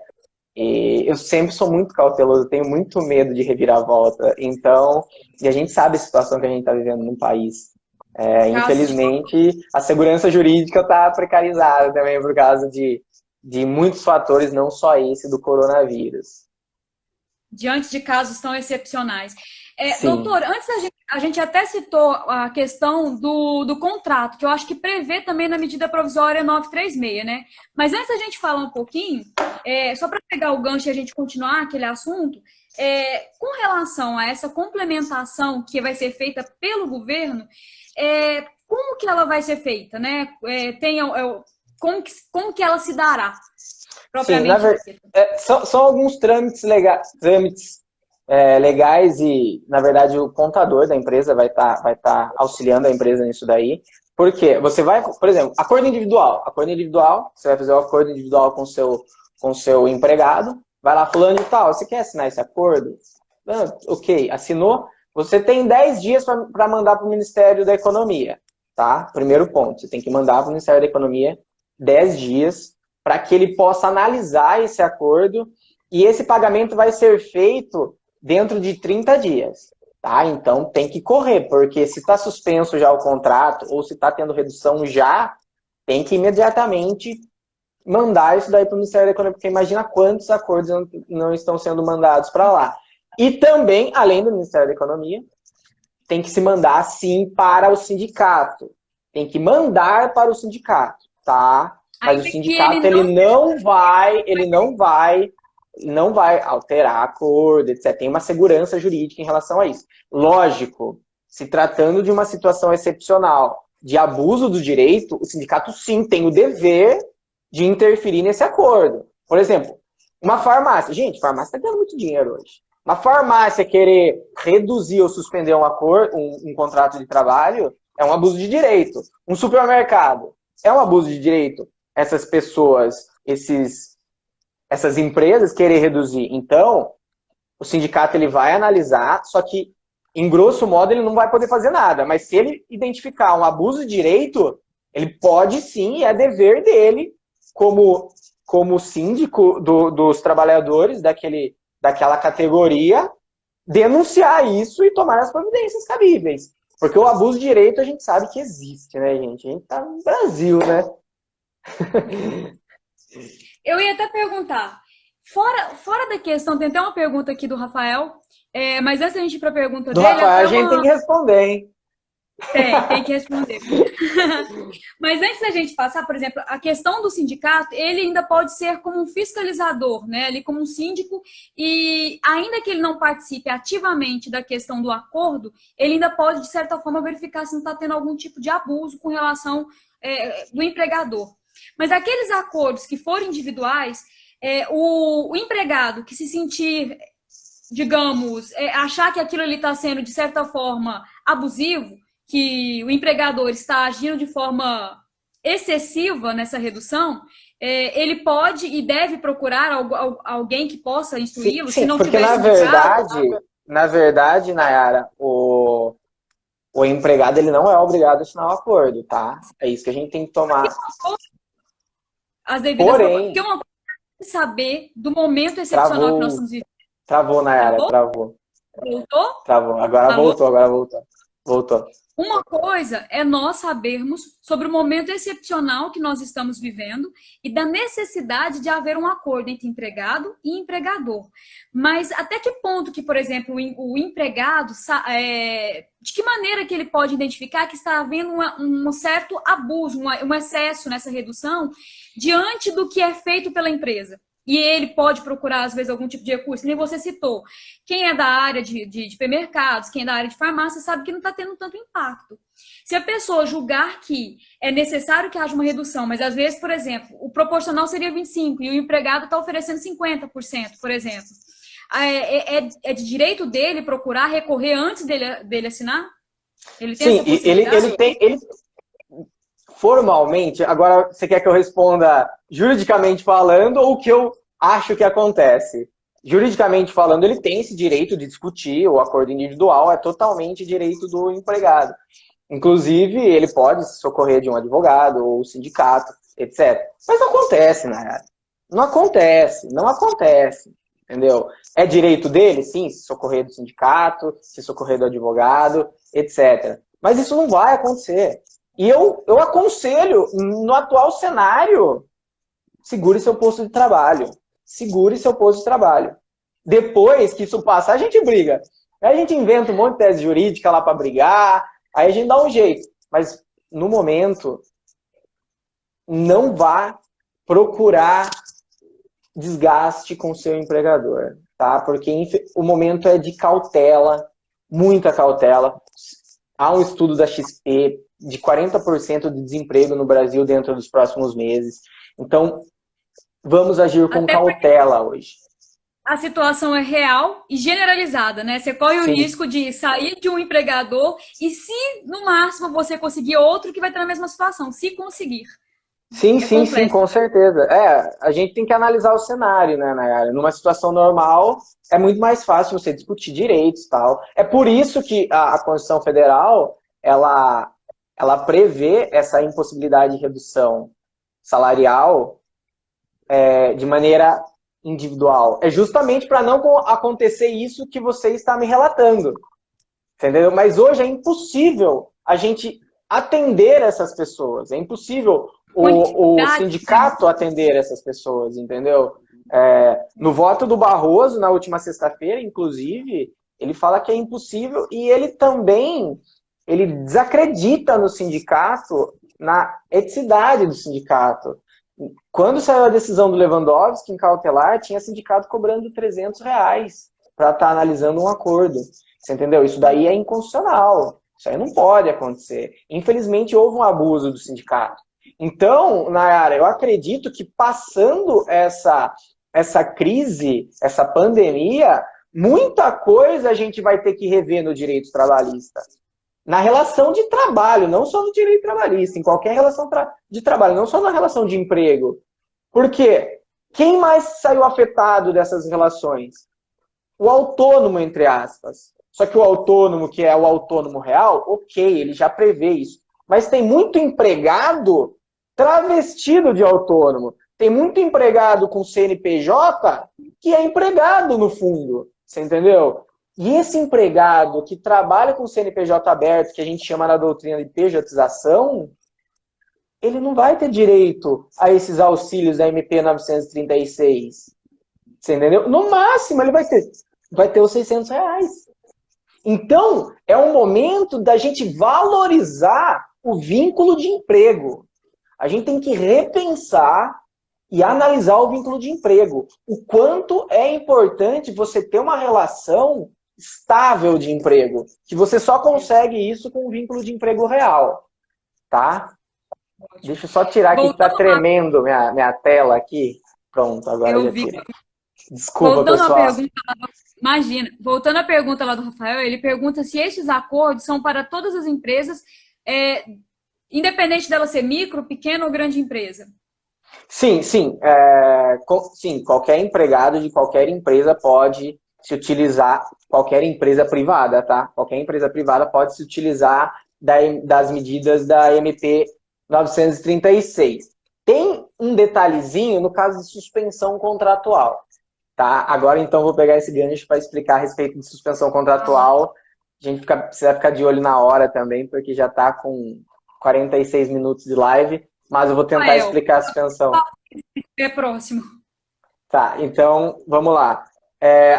E eu sempre sou muito cauteloso, tenho muito medo de reviravolta. Então, e a gente sabe a situação que a gente está vivendo no país. Infelizmente, a segurança jurídica está precarizada também por causa de muitos fatores, não só esse do coronavírus. Diante de casos tão excepcionais. Doutor, antes a gente até citou a questão do contrato, que eu acho que prevê também na medida provisória 936, né? Mas antes da gente falar um pouquinho, só para pegar o gancho e a gente continuar aquele assunto, com relação a essa complementação que vai ser feita pelo governo, como que ela vai ser feita, né? Como que ela se dará? Propriamente. Sim, são alguns trâmites legais e, na verdade, o contador da empresa vai tá auxiliando a empresa nisso daí. Por quê? Você vai, por exemplo, acordo individual, você vai fazer o acordo individual com o seu empregado, vai lá, fulano de tal, você quer assinar esse acordo? Ok, assinou, você tem 10 dias para mandar para o Ministério da Economia, tá? Primeiro ponto, você tem que mandar para o Ministério da Economia 10 dias para que ele possa analisar esse acordo e esse pagamento vai ser feito dentro de 30 dias, tá? Então tem que correr, porque se está suspenso já o contrato ou se está tendo redução já, tem que imediatamente mandar isso daí para o Ministério da Economia, porque imagina quantos acordos não estão sendo mandados para lá. E também, além do Ministério da Economia, tem que se mandar, sim, para o sindicato. Tem que mandar para o sindicato, tá? Mas o sindicato, ele não vai alterar acordo, etc. Tem uma segurança jurídica em relação a isso. Lógico, se tratando de uma situação excepcional de abuso do direito, o sindicato, sim, tem o dever de interferir nesse acordo. Por exemplo, uma farmácia. Gente, farmácia está ganhando muito dinheiro hoje. Uma farmácia querer reduzir ou suspender um contrato de trabalho é um abuso de direito. Um supermercado é um abuso de direito. Essas pessoas, essas empresas querer reduzir. Então, o sindicato ele vai analisar, só que, em grosso modo, ele não vai poder fazer nada. Mas se ele identificar um abuso de direito, ele pode sim, e é dever dele, como síndico dos trabalhadores daquela categoria, denunciar isso e tomar as providências cabíveis. Porque o abuso de direito a gente sabe que existe, né, gente? A gente tá no Brasil, né? Eu ia até perguntar, fora da questão, tem até uma pergunta aqui do Rafael, mas antes da gente ir para a pergunta dele... Rafael, a gente tem que responder, hein? Tem que responder. Mas antes da gente passar, por exemplo, a questão do sindicato, ele ainda pode ser como um fiscalizador, né? Ali como um síndico, e ainda que ele não participe ativamente da questão do acordo, ele ainda pode, de certa forma, verificar se não está tendo algum tipo de abuso com relação do empregador. Mas aqueles acordos que forem individuais, o empregado que se sentir, digamos, achar que aquilo está sendo, de certa forma, abusivo, que o empregador está agindo de forma excessiva nessa redução, ele pode e deve procurar alguém que possa instruí-lo, se não porque tiver na verdade, Nayara, o O empregado, ele não é obrigado a assinar o acordo, tá? É isso que a gente tem que tomar. As devidas Porém, porque uma coisa é saber do momento excepcional que nós travou, estamos vivendo. travou, Nayara, Travou? travou. Voltou? Travou. Agora Alô? voltou, agora voltou. Voltou. Uma coisa é nós sabermos sobre o momento excepcional que nós estamos vivendo e da necessidade de haver um acordo entre empregado e empregador. Mas até que ponto que, por exemplo, o empregado, de que maneira que ele pode identificar que está havendo um certo abuso, um excesso nessa redução diante do que é feito pela empresa? E ele pode procurar, às vezes, algum tipo de recurso. Nem você citou. Quem é da área de supermercados, quem é da área de farmácia, sabe que não está tendo tanto impacto. Se a pessoa julgar que é necessário que haja uma redução, mas às vezes, por exemplo, o proporcional seria 25% e o empregado está oferecendo 50%, por exemplo. É de direito dele procurar recorrer antes dele assinar? Ele tem essa possibilidade? Ele formalmente, agora você quer que eu responda juridicamente falando ou o que eu acho que acontece? Juridicamente falando, ele tem esse direito de discutir, o acordo individual é totalmente direito do empregado. Inclusive, ele pode se socorrer de um advogado ou sindicato, etc. Mas não acontece, Nayara. Não acontece, não acontece, entendeu? É direito dele, sim, se socorrer do sindicato, se socorrer do advogado, etc. Mas isso não vai acontecer. E eu aconselho, no atual cenário, segure seu posto de trabalho. Segure seu posto de trabalho. Depois que isso passar, a gente briga. Aí a gente inventa um monte de tese jurídica lá para brigar, aí a gente dá um jeito. Mas, no momento, não vá procurar desgaste com o seu empregador, tá? Porque o momento é de cautela, muita cautela. Há um estudo da XP de 40% de desemprego no Brasil dentro dos próximos meses. Então, vamos agir com cautela hoje. A situação é real e generalizada, né? Você corre o risco de sair de um empregador e se, no máximo, você conseguir outro que vai estar na mesma situação, se conseguir. Sim, com certeza. A gente tem que analisar o cenário, né, Nayara? Numa situação normal, é muito mais fácil você discutir direitos e tal. É por isso que a Constituição Federal, ela prevê essa impossibilidade de redução salarial de maneira individual. É justamente para não acontecer isso que você está me relatando. Entendeu? Mas hoje é impossível a gente atender essas pessoas. É impossível o sindicato atender essas pessoas, entendeu? No voto do Barroso, na última sexta-feira, inclusive, ele fala que é impossível e ele também desacredita no sindicato, na eticidade do sindicato. Quando saiu a decisão do Lewandowski em cautelar, tinha sindicato cobrando R$300 para estar analisando um acordo. Você entendeu? Isso daí é inconstitucional. Isso aí não pode acontecer. Infelizmente, houve um abuso do sindicato. Então, Nayara, eu acredito que passando essa crise, essa pandemia, muita coisa a gente vai ter que rever no direito trabalhista. Na relação de trabalho, não só no direito trabalhista, em qualquer relação de trabalho, não só na relação de emprego. Por quê? Quem mais saiu afetado dessas relações? O autônomo, entre aspas. Só que o autônomo, que é o autônomo real, ok, ele já prevê isso. Mas tem muito empregado travestido de autônomo. Tem muito empregado com CNPJ que é empregado no fundo. Você entendeu? E esse empregado que trabalha com CNPJ aberto, que a gente chama na doutrina de pejotização, ele não vai ter direito a esses auxílios da MP 936. Você entendeu? No máximo, ele vai ter os R$600. Então, é um momento da gente valorizar o vínculo de emprego. A gente tem que repensar e analisar o vínculo de emprego. O quanto é importante você ter uma relação estável de emprego, que você só consegue isso com um vínculo de emprego real, tá? Deixa eu só tirar aqui que tá tremendo minha tela aqui. Pronto, agora eu já tirei. Desculpa, pessoal. Voltando à pergunta lá do Rafael, ele pergunta se estes acordos são para todas as empresas, independente dela ser micro, pequena ou grande empresa. Sim, qualquer empregado de qualquer empresa pode se utilizar, qualquer empresa privada, tá? Qualquer empresa privada pode se utilizar das medidas da MP 936. Tem um detalhezinho no caso de suspensão contratual, tá? Agora, então, vou pegar esse gancho para explicar a respeito de suspensão contratual. A gente precisa ficar de olho na hora também, porque já está com 46 minutos de live, mas eu vou tentar explicar a suspensão. É próximo. Tá, então, vamos lá.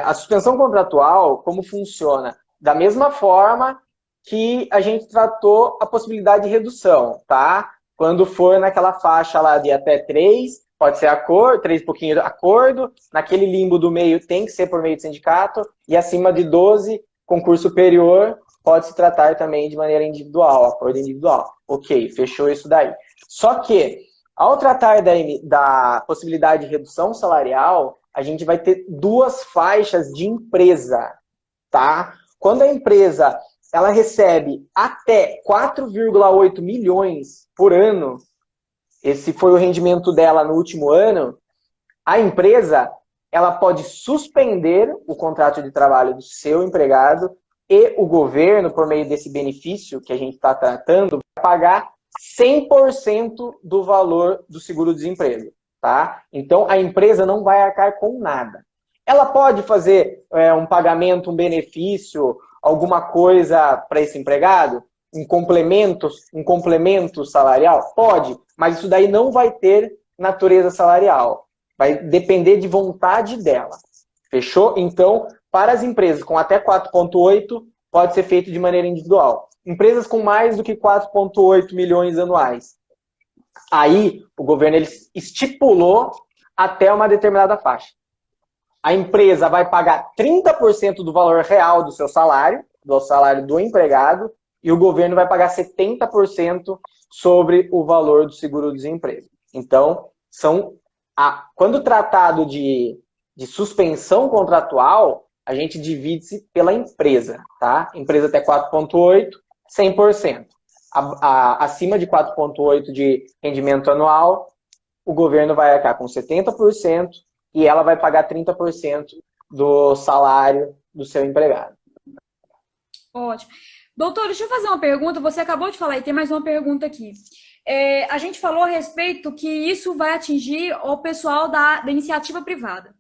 A suspensão contratual, como funciona? Da mesma forma que a gente tratou a possibilidade de redução, tá? Quando for naquela faixa lá de até 3, pode ser acordo, 3 pouquinho de acordo, naquele limbo do meio tem que ser por meio de sindicato, e acima de 12, concurso superior, pode se tratar também de maneira individual, acordo individual. Ok, fechou isso daí. Só que, ao tratar da possibilidade de redução salarial, a gente vai ter duas faixas de empresa, tá? Quando a empresa ela recebe até 4,8 milhões por ano, esse foi o rendimento dela no último ano, a empresa ela pode suspender o contrato de trabalho do seu empregado e o governo, por meio desse benefício que a gente está tratando, vai pagar 100% do valor do seguro-desemprego, tá? Então, a empresa não vai arcar com nada. Ela pode fazer um pagamento, um benefício, alguma coisa para esse empregado? Um complemento salarial? Pode, mas isso daí não vai ter natureza salarial. Vai depender de vontade dela. Fechou? Então, para as empresas com até 4,8, pode ser feito de maneira individual. Empresas com mais do que 4,8 milhões anuais. Aí, o governo ele estipulou até uma determinada faixa. A empresa vai pagar 30% do valor real do seu salário, do salário do empregado, e o governo vai pagar 70% sobre o valor do seguro-desemprego. Então, quando tratado de suspensão contratual, a gente divide-se pela empresa, tá? Empresa até 4,8, 100%. Acima de 4,8 de rendimento anual, o governo vai arcar com 70% e ela vai pagar 30% do salário do seu empregado. Ótimo. Doutor, deixa eu fazer uma pergunta. Você acabou de falar e tem mais uma pergunta aqui. A gente falou a respeito que isso vai atingir o pessoal da iniciativa privada.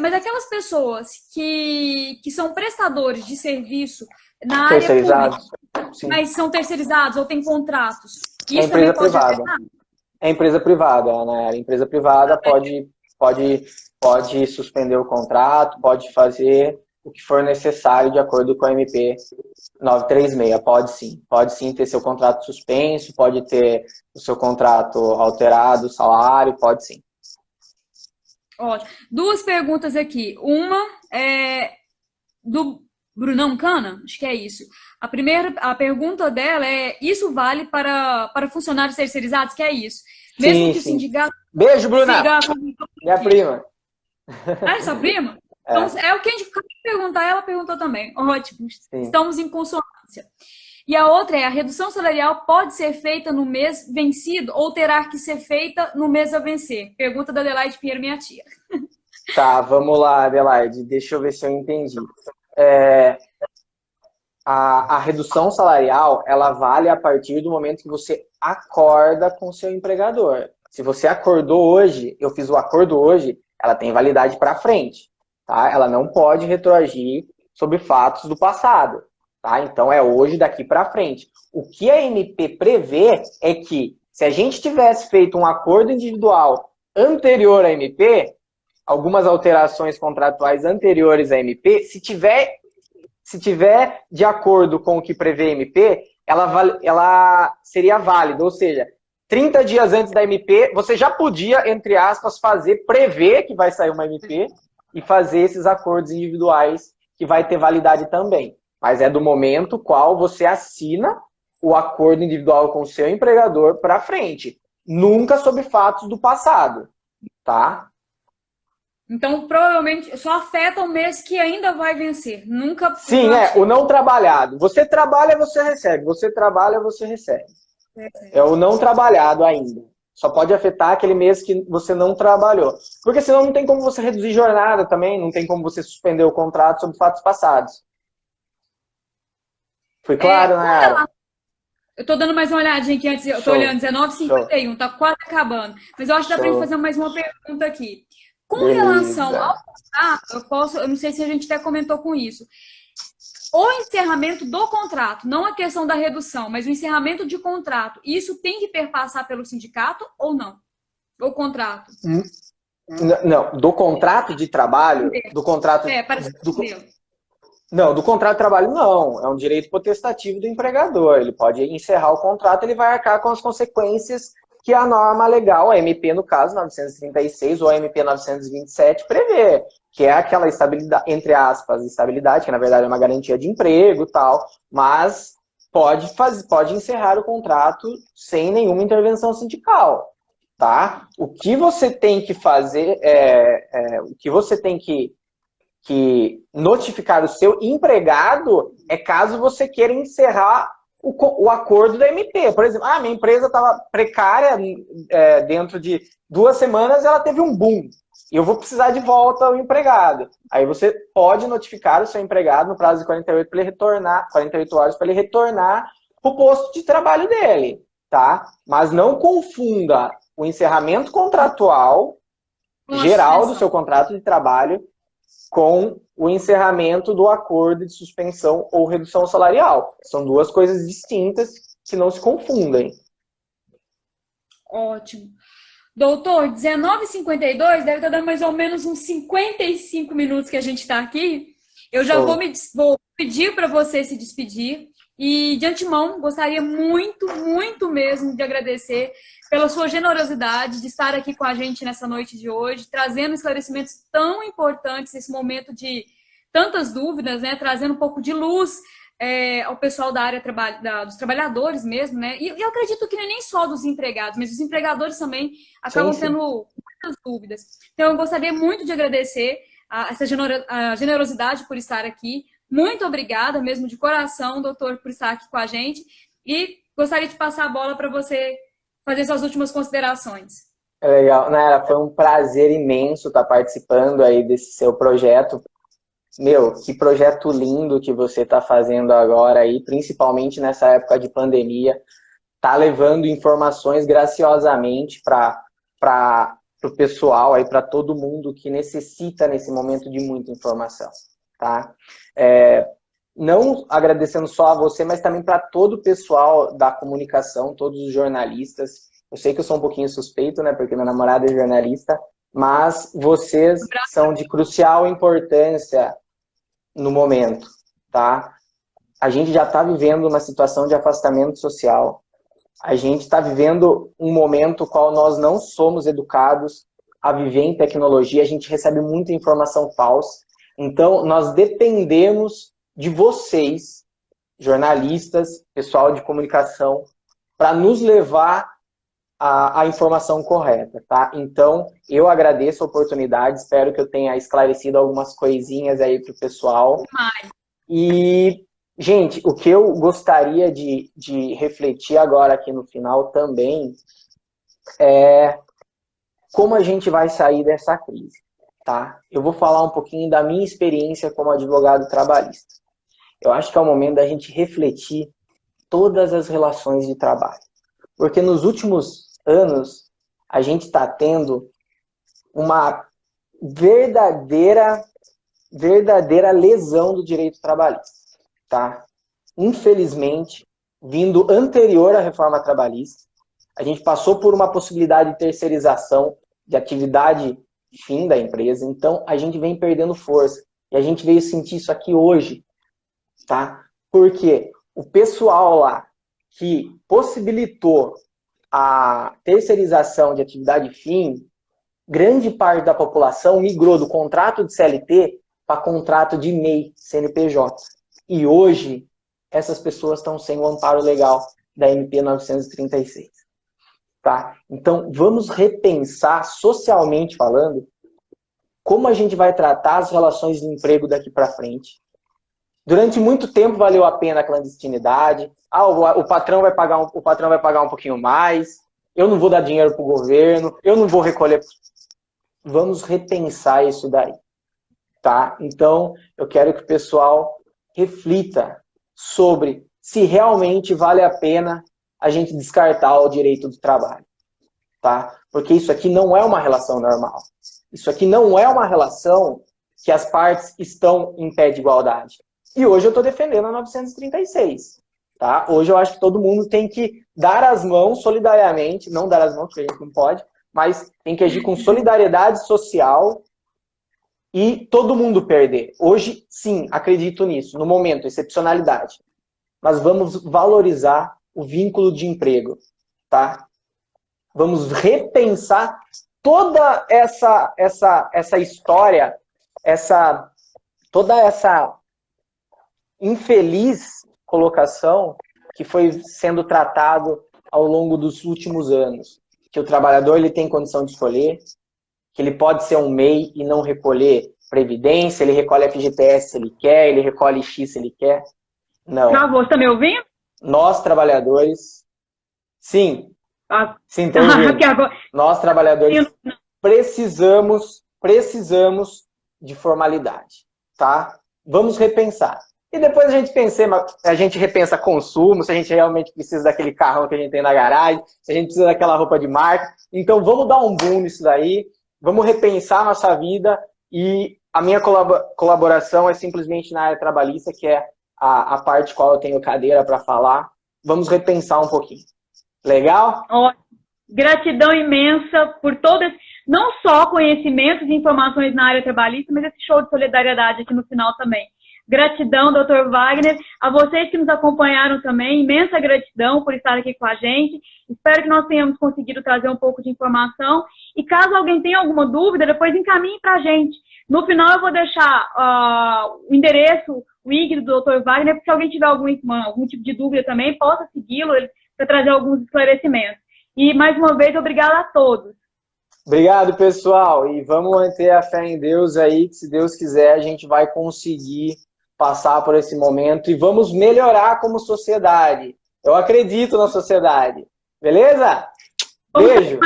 Mas aquelas pessoas que são prestadores de serviço na área pública, sim, mas são terceirizados ou têm contratos, isso é empresa também pode privada. afetar? É empresa privada, né? A empresa privada pode suspender o contrato, pode fazer o que for necessário de acordo com a MP 936. Pode sim ter seu contrato suspenso, pode ter o seu contrato alterado, salário, pode sim. Ótimo. Duas perguntas aqui. Uma é do Brunão Cana, acho que é isso. A pergunta dela é: isso vale para funcionários terceirizados? Que é isso. Mesmo que o sindicato. Beijo, Bruna! Minha prima. Ah, é sua prima? Então, é o que a gente acabou de perguntar, ela perguntou também. Ótimo, sim. Estamos em consonância. E a outra é: a redução salarial pode ser feita no mês vencido ou terá que ser feita no mês a vencer? Pergunta da Adelaide Pinheiro, minha tia. Tá, vamos lá, Adelaide. Deixa eu ver se eu entendi. A redução salarial, ela vale a partir do momento que você acorda com o seu empregador. Se você acordou hoje, eu fiz o acordo hoje, ela tem validade para frente, tá? Ela não pode retroagir sobre fatos do passado, tá? Então é hoje daqui para frente. O que a MP prevê é que se a gente tivesse feito um acordo individual anterior à MP, algumas alterações contratuais anteriores à MP, se tiver de acordo com o que prevê a MP, ela seria válida, ou seja, 30 dias antes da MP, você já podia, entre aspas, prever que vai sair uma MP e fazer esses acordos individuais que vai ter validade também. Mas é do momento qual você assina o acordo individual com o seu empregador para frente. Nunca sobre fatos do passado, tá? Então, provavelmente, só afeta o mês que ainda vai vencer. Nunca... Sim, o não trabalhado. Você trabalha, você recebe. Você trabalha, você recebe. É o não trabalhado ainda. Só pode afetar aquele mês que você não trabalhou. Porque senão não tem como você reduzir jornada também, não tem como você suspender o contrato sobre fatos passados. Foi claro, Nayara? Eu tô dando mais uma olhadinha aqui antes, eu tô olhando 19h51, tá quase acabando. Mas eu acho que dá pra gente fazer mais uma pergunta aqui. Com relação ao contrato, eu não sei se a gente até comentou com isso. O encerramento do contrato, não a questão da redução, mas o encerramento de contrato, isso tem que perpassar pelo sindicato ou não? O contrato? Não, do contrato de trabalho, do contrato... Não, do contrato de trabalho não. É um direito potestativo do empregador. Ele pode encerrar o contrato, ele vai arcar com as consequências que a norma legal, a MP no caso, 936 ou a MP 927, prevê. Que é aquela estabilidade, entre aspas, estabilidade, que na verdade é uma garantia de emprego e tal, mas pode encerrar o contrato sem nenhuma intervenção sindical. Tá? O que você tem que fazer, o que você tem que notificar o seu empregado é caso você queira encerrar o acordo da MP. Por exemplo, minha empresa estava precária, dentro de 2 semanas ela teve um boom, e eu vou precisar de volta o empregado. Aí você pode notificar o seu empregado no prazo de 48 horas para ele retornar para o posto de trabalho dele. Tá? Mas não confunda o encerramento contratual geral do seu contrato de trabalho com o encerramento do acordo de suspensão ou redução salarial. São 2 coisas distintas que não se confundem. Ótimo. Doutor, 19h52, deve estar dando mais ou menos uns 55 minutos que a gente está aqui. Eu já vou pedir para você se despedir. E, de antemão, gostaria muito, muito mesmo de agradecer pela sua generosidade de estar aqui com a gente nessa noite de hoje, trazendo esclarecimentos tão importantes nesse momento de tantas dúvidas, né? Trazendo um pouco de luz ao pessoal da área dos trabalhadores mesmo, né? E eu acredito que não é nem só dos empregados, mas os empregadores também acabam tendo muitas dúvidas. Então, eu gostaria muito de agradecer essa generosidade por estar aqui. Muito obrigada mesmo de coração, doutor, por estar aqui com a gente. E gostaria de passar a bola para você fazer suas últimas considerações. É legal. Nayara, foi um prazer imenso estar participando aí desse seu projeto. Meu, que projeto lindo que você está fazendo agora aí, principalmente nessa época de pandemia. Tá levando informações graciosamente para o pessoal, aí para todo mundo que necessita nesse momento de muita informação. Tá? Não agradecendo só a você, mas também para todo o pessoal da comunicação, todos os jornalistas. Eu sei que eu sou um pouquinho suspeito, né, porque minha namorada é jornalista, mas vocês são de crucial importância no momento, tá? A gente já está vivendo uma situação de afastamento social. A gente está vivendo um momento no qual nós não somos educados a viver em tecnologia, a gente recebe muita informação falsa. Então, nós dependemos de vocês, jornalistas, pessoal de comunicação, para nos levar a informação correta, tá? Então, eu agradeço a oportunidade, espero que eu tenha esclarecido algumas coisinhas aí para o pessoal. E, gente, o que eu gostaria de refletir agora aqui no final também é como a gente vai sair dessa crise. Tá? Eu vou falar um pouquinho da minha experiência como advogado trabalhista. Eu acho que é o momento da gente refletir todas as relações de trabalho. Porque nos últimos anos, a gente está tendo uma verdadeira lesão do direito trabalhista. Tá? Infelizmente, vindo anterior à reforma trabalhista, a gente passou por uma possibilidade de terceirização de atividade fim da empresa, então a gente vem perdendo força. E a gente veio sentir isso aqui hoje, tá? Porque o pessoal lá que possibilitou a terceirização de atividade fim, grande parte da população migrou do contrato de CLT para contrato de MEI, CNPJ. E hoje, essas pessoas estão sem o amparo legal da MP 936. Tá? Então, vamos repensar, socialmente falando, como a gente vai tratar as relações de emprego daqui para frente. Durante muito tempo valeu a pena a clandestinidade. O patrão vai pagar um pouquinho mais. eu não vou dar dinheiro para o governo, eu não vou recolher. Vamos repensar isso daí, tá? Então, eu quero que o pessoal reflita sobre se realmente vale a pena a gente descartar o direito do trabalho, tá? Porque isso aqui não é uma relação normal. Isso aqui não é uma relação que as partes estão em pé de igualdade. E hoje eu estou defendendo a 936, tá? Hoje eu acho que todo mundo tem que dar as mãos solidariamente, não dar as mãos porque a gente não pode, mas tem que agir com solidariedade social e todo mundo perder. Hoje, sim, acredito nisso, no momento, excepcionalidade. Mas vamos valorizar o vínculo de emprego, tá? Vamos repensar toda essa história, toda essa infeliz colocação que foi sendo tratado ao longo dos últimos anos. Que o trabalhador ele tem condição de escolher, que ele pode ser um MEI e não recolher Previdência, ele recolhe FGTS se ele quer, ele recolhe X se ele quer. Não. Você está me ouvindo? Nós, trabalhadores, sim, sim, estou ouvindo. Nós, trabalhadores, precisamos de formalidade, tá? Vamos repensar. E depois a gente repensa consumo, se a gente realmente precisa daquele carrão que a gente tem na garagem, se a gente precisa daquela roupa de marca. Então vamos dar um boom nisso daí, vamos repensar a nossa vida e a minha colaboração é simplesmente na área trabalhista, que é a parte qual eu tenho cadeira para falar. Vamos repensar um pouquinho. Legal? Gratidão imensa por todo esse, não só conhecimentos e informações na área trabalhista, mas esse show de solidariedade aqui no final também. Gratidão, Dr. Wagner. A vocês que nos acompanharam também, imensa gratidão por estar aqui com a gente. Espero que nós tenhamos conseguido trazer um pouco de informação. E caso alguém tenha alguma dúvida, depois encaminhe para a gente. No final eu vou deixar o endereço, o link do Dr. Wagner, para se alguém tiver algum tipo de dúvida também, possa segui-lo para trazer alguns esclarecimentos. E, mais uma vez, obrigada a todos. Obrigado, pessoal. E vamos manter a fé em Deus aí, que se Deus quiser, a gente vai conseguir passar por esse momento e vamos melhorar como sociedade. Eu acredito na sociedade. Beleza? Beijo.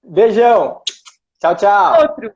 Beijão. Tchau, tchau. Outro.